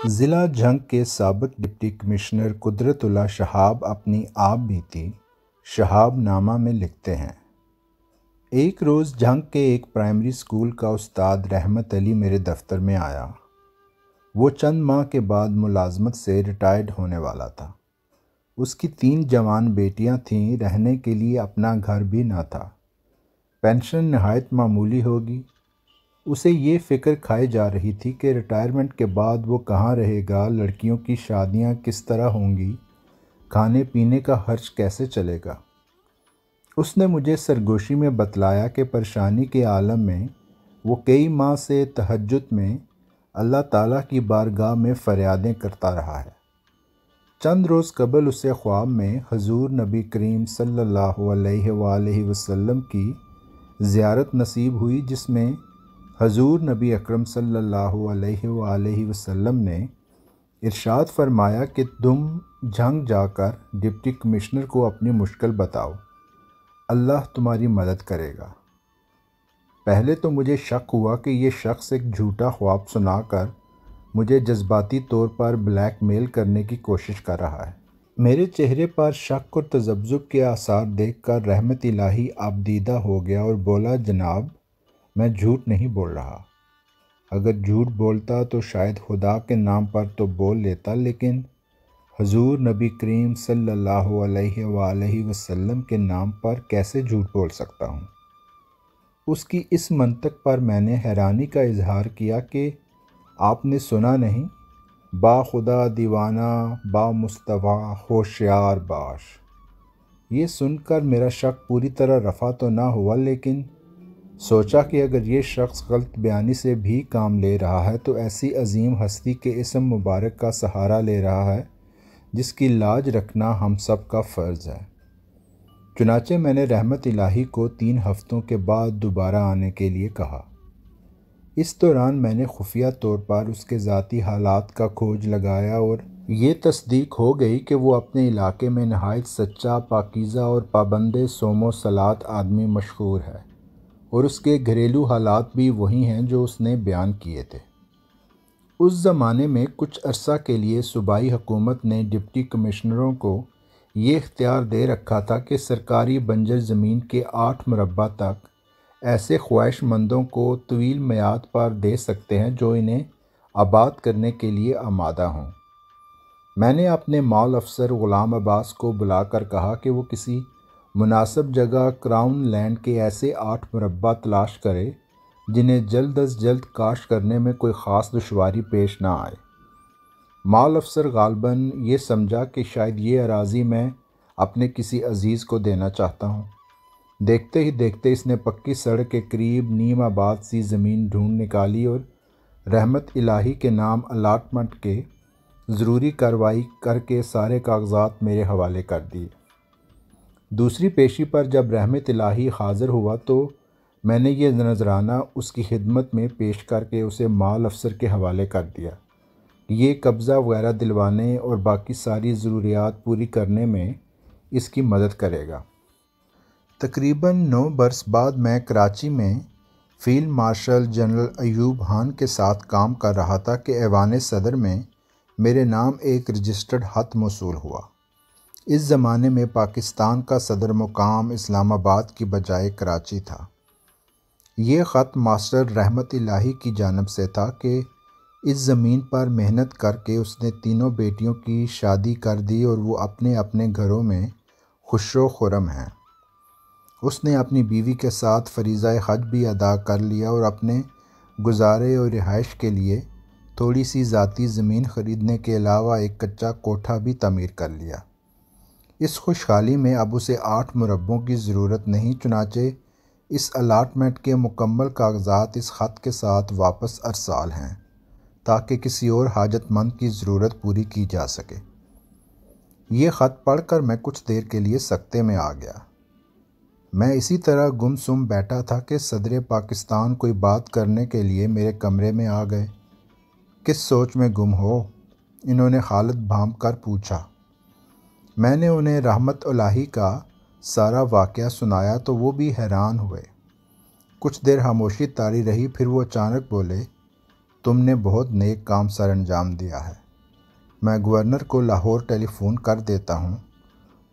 ضلع جھنگ کے سابق ڈپٹی کمشنر قدرت اللہ شہاب اپنی آپ بیتی شہاب نامہ میں لکھتے ہیں۔ ایک روز جھنگ کے ایک پرائمری اسکول کا استاد رحمت علی میرے دفتر میں آیا۔ وہ چند ماہ کے بعد ملازمت سے ریٹائرڈ ہونے والا تھا۔ اس کی 3 جوان بیٹیاں تھیں، رہنے کے لیے اپنا گھر بھی نہ تھا۔ پینشن نہایت معمولی ہوگی۔ اسے یہ فکر کھائی جا رہی تھی کہ ریٹائرمنٹ کے بعد وہ کہاں رہے گا، لڑکیوں کی شادیاں کس طرح ہوں گی، کھانے پینے کا خرچ کیسے چلے گا۔ اس نے مجھے سرگوشی میں بتلایا کہ پریشانی کے عالم میں وہ کئی ماہ سے تہجد میں اللہ تعالیٰ کی بارگاہ میں فریادیں کرتا رہا ہے۔ چند روز قبل اسے خواب میں حضور نبی کریم صلی اللہ علیہ وآلہ وسلم کی زیارت نصیب ہوئی، جس میں حضور نبی اکرم صلی اللہ علیہ وآلہ وسلم نے ارشاد فرمایا کہ تم جھنگ جا کر ڈپٹی کمشنر کو اپنی مشکل بتاؤ، اللہ تمہاری مدد کرے گا۔ پہلے تو مجھے شک ہوا کہ یہ شخص ایک جھوٹا خواب سنا کر مجھے جذباتی طور پر بلیک میل کرنے کی کوشش کر رہا ہے۔ میرے چہرے پر شک اور تذبذب کے آثار دیکھ کر رحمت الہی آبدیدہ ہو گیا اور بولا، جناب میں جھوٹ نہیں بول رہا۔ اگر جھوٹ بولتا تو شاید خدا کے نام پر تو بول لیتا، لیکن حضور نبی کریم صلی اللہ علیہ وآلہ وسلم کے نام پر کیسے جھوٹ بول سکتا ہوں۔ اس کی اس منطق پر میں نے حیرانی کا اظہار کیا کہ آپ نے سنا نہیں، با خدا دیوانہ با مصطفیٰ ہوشیار باش۔ یہ سن کر میرا شک پوری طرح رفع تو نہ ہوا، لیکن سوچا کہ اگر یہ شخص غلط بیانی سے بھی کام لے رہا ہے تو ایسی عظیم ہستی کے اسم مبارک کا سہارا لے رہا ہے جس کی لاج رکھنا ہم سب کا فرض ہے۔ چنانچہ میں نے رحمت الہی کو 3 ہفتوں کے بعد دوبارہ آنے کے لیے کہا۔ اس دوران میں نے خفیہ طور پر اس کے ذاتی حالات کا کھوج لگایا اور یہ تصدیق ہو گئی کہ وہ اپنے علاقے میں نہایت سچا، پاکیزہ اور پابند صوم و صلاۃ آدمی مشہور ہے، اور اس کے گھریلو حالات بھی وہی ہیں جو اس نے بیان کیے تھے۔ اس زمانے میں کچھ عرصہ کے لیے صوبائی حکومت نے ڈپٹی کمشنروں کو یہ اختیار دے رکھا تھا کہ سرکاری بنجر زمین کے 8 مربع تک ایسے خواہش مندوں کو طویل میعاد پر دے سکتے ہیں جو انہیں آباد کرنے کے لیے آمادہ ہوں۔ میں نے اپنے مال افسر غلام عباس کو بلا کر کہا کہ وہ کسی مناسب جگہ کراؤن لینڈ کے ایسے 8 مربع تلاش کرے جنہیں جلد از جلد کاشت کرنے میں کوئی خاص دشواری پیش نہ آئے۔ مال افسر غالباً یہ سمجھا کہ شاید یہ اراضی میں اپنے کسی عزیز کو دینا چاہتا ہوں۔ دیکھتے ہی دیکھتے اس نے پکی سڑک کے قریب نیم آباد سی زمین ڈھونڈ نکالی اور رحمت الہی کے نام الاٹمنٹ کے ضروری کارروائی کر کے سارے کاغذات میرے حوالے کر دیے۔ دوسری پیشی پر جب رحمت الہی حاضر ہوا تو میں نے یہ نذرانہ اس کی خدمت میں پیش کر کے اسے مال افسر کے حوالے کر دیا۔ یہ قبضہ وغیرہ دلوانے اور باقی ساری ضروریات پوری کرنے میں اس کی مدد کرے گا۔ تقریباً 9 برس بعد میں کراچی میں field marshal general Ayub Khan کے ساتھ کام کر رہا تھا کہ ایوان صدر میں میرے نام ایک رجسٹرڈ خط موصول ہوا۔ اس زمانے میں پاکستان کا صدر مقام اسلام آباد کی بجائے کراچی تھا۔ یہ خط ماسٹر رحمت الہی کی جانب سے تھا کہ اس زمین پر محنت کر کے اس نے 3 بیٹیوں کی شادی کر دی اور وہ اپنے اپنے گھروں میں خوش و خرم ہیں۔ اس نے اپنی بیوی کے ساتھ فریضہ حج بھی ادا کر لیا اور اپنے گزارے اور رہائش کے لیے تھوڑی سی ذاتی زمین خریدنے کے علاوہ ایک کچا کوٹھا بھی تعمیر کر لیا۔ اس خوشحالی میں اب اسے 8 مربوں کی ضرورت نہیں، چنانچہ اس الاٹمنٹ کے مکمل کاغذات اس خط کے ساتھ واپس ارسال ہیں تاکہ کسی اور حاجت مند کی ضرورت پوری کی جا سکے۔ یہ خط پڑھ کر میں کچھ دیر کے لیے سکتے میں آ گیا۔ میں اسی طرح گم سم بیٹھا تھا کہ صدر پاکستان کوئی بات کرنے کے لیے میرے کمرے میں آ گئے۔ کس سوچ میں گم ہو؟ انہوں نے حالت بھانپ کر پوچھا۔ میں نے انہیں رحمت الہی کا سارا واقعہ سنایا تو وہ بھی حیران ہوئے۔ کچھ دیر خاموشی طاری رہی، پھر وہ اچانک بولے، تم نے بہت نیک کام سر انجام دیا ہے۔ میں گورنر کو لاہور ٹیلی فون کر دیتا ہوں،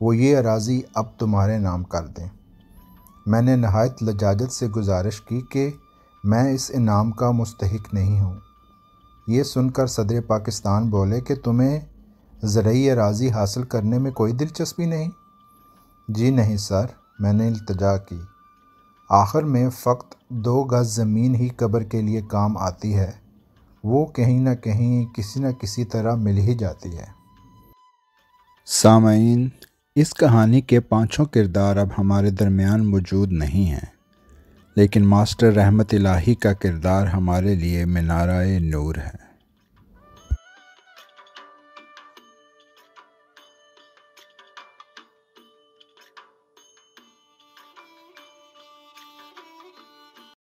وہ یہ اراضی اب تمہارے نام کر دیں۔ میں نے نہایت لجاجت سے گزارش کی کہ میں اس انعام کا مستحق نہیں ہوں۔ یہ سن کر صدر پاکستان بولے کہ تمہیں زرعی اراضی حاصل کرنے میں کوئی دلچسپی نہیں؟ جی نہیں سر، میں نے التجا کی۔ آخر میں فقط 2 گز زمین ہی قبر کے لیے کام آتی ہے، وہ کہیں نہ کہیں کسی نہ کسی طرح مل ہی جاتی ہے۔ سامعین، اس کہانی کے 5 کردار اب ہمارے درمیان موجود نہیں ہیں، لیکن ماسٹر رحمت الہی کا کردار ہمارے لیے منارۂ نور ہے۔